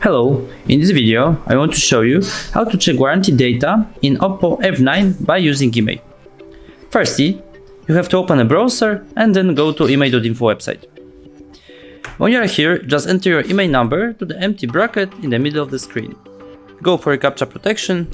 Hello, in this video I want to show you how to check warranty data in OPPO F9 by using IMEI. Firstly, you have to open a browser and then go to IMEI.info website. When you are here, just enter your IMEI number to the empty bracket in the middle of the screen. Go for captcha protection.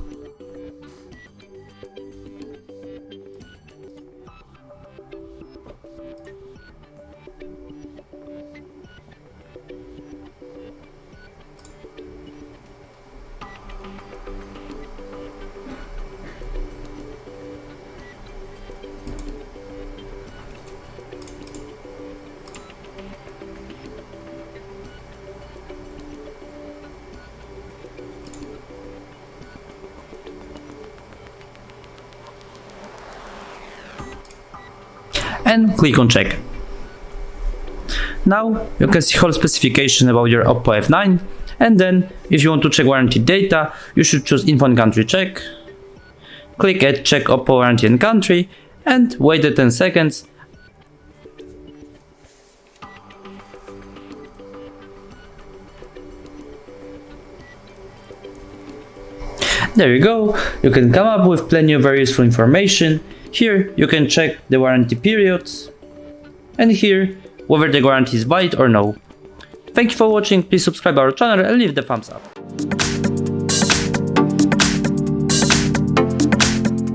And click on check. Now you can see whole specification about your OPPO F9, and then if you want to check warranty data, you should choose info and country check. Click at check OPPO warranty and country and wait the 10 seconds. There you go, you can come up with plenty of very useful information. Here you can check the warranty periods, and here whether the warranty is valid or no. Thank you for watching, please subscribe our channel and leave the thumbs up.